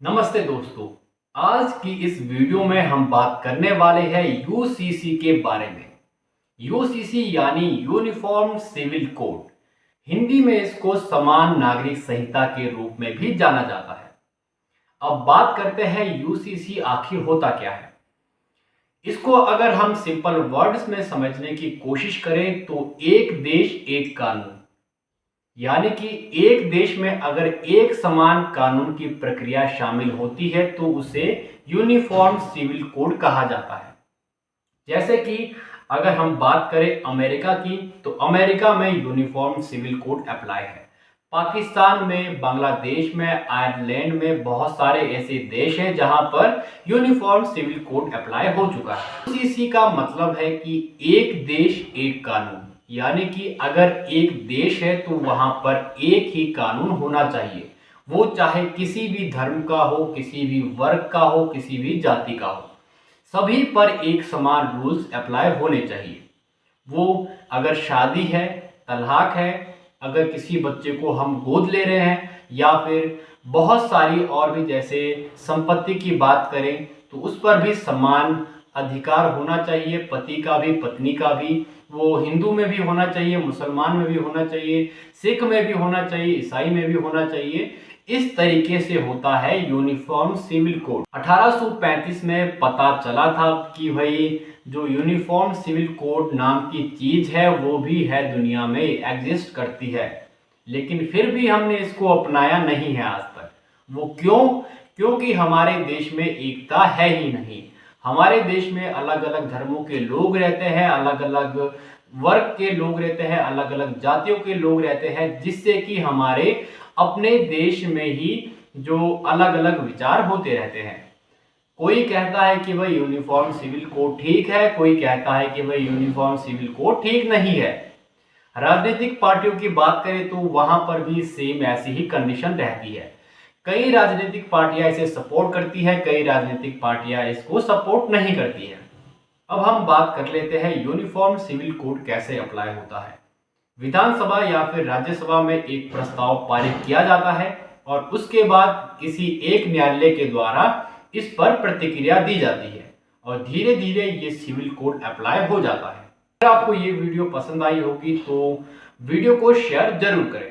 नमस्ते दोस्तों। आज की इस वीडियो में हम बात करने वाले हैं यूसीसी के बारे में। यूसीसी यानी यूनिफॉर्म सिविल कोड, हिंदी में इसको समान नागरिक संहिता के रूप में भी जाना जाता है। अब बात करते हैं यूसीसी आखिर होता क्या है। इसको अगर हम सिंपल वर्ड्स में समझने की कोशिश करें तो एक देश एक कानून, यानी कि एक देश में अगर एक समान कानून की प्रक्रिया शामिल होती है तो उसे यूनिफॉर्म सिविल कोड कहा जाता है। जैसे कि अगर हम बात करें अमेरिका की, तो अमेरिका में यूनिफॉर्म सिविल कोड अप्लाई है। पाकिस्तान में, बांग्लादेश में, आयरलैंड में बहुत सारे ऐसे देश हैं जहां पर यूनिफॉर्म सिविल कोड अप्लाई हो चुका है। यूसीसी का मतलब है कि एक देश एक कानून, यानी कि अगर एक देश है तो वहां पर एक ही कानून होना चाहिए। वो चाहे किसी भी धर्म का हो, किसी भी वर्ग का हो, किसी भी जाति का हो, सभी पर एक समान रूल्स अप्लाई होने चाहिए। वो अगर शादी है, तलाक है, अगर किसी बच्चे को हम गोद ले रहे हैं, या फिर बहुत सारी और भी जैसे संपत्ति की बात करें तो उस पर भी समान अधिकार होना चाहिए। पति का भी, पत्नी का भी। वो हिंदू में भी होना चाहिए, मुसलमान में भी होना चाहिए, सिख में भी होना चाहिए, ईसाई में भी होना चाहिए। इस तरीके से होता है यूनिफॉर्म सिविल कोड। 1835 में पता चला था कि भाई जो यूनिफॉर्म सिविल कोड नाम की चीज है वो भी है, दुनिया में एग्जिस्ट करती है, लेकिन फिर भी हमने इसको अपनाया नहीं है आज तक। वो क्यों? क्योंकि हमारे देश में एकता है ही नहीं। हमारे देश में अलग अलग धर्मों के लोग रहते हैं, अलग अलग वर्ग के लोग रहते हैं, अलग अलग जातियों के लोग रहते हैं, जिससे कि हमारे अपने देश में ही जो अलग अलग विचार होते रहते हैं। कोई कहता है कि भाई यूनिफॉर्म सिविल कोड ठीक है, कोई कहता है कि भाई यूनिफॉर्म सिविल कोड ठीक नहीं है। राजनीतिक पार्टियों की बात करें तो वहां पर भी सेम ऐसी ही कंडीशन रहती है। कई राजनीतिक पार्टियां इसे सपोर्ट करती है, कई राजनीतिक पार्टियां इसको सपोर्ट नहीं करती है। अब हम बात कर लेते हैं यूनिफॉर्म सिविल कोड कैसे अप्लाई होता है। विधानसभा या फिर राज्यसभा में एक प्रस्ताव पारित किया जाता है और उसके बाद किसी एक न्यायालय के द्वारा इस पर प्रतिक्रिया दी जाती है और धीरे धीरे ये सिविल कोड अप्लाई हो जाता है। अगर आपको ये वीडियो पसंद आई होगी तो वीडियो को शेयर जरूर करें।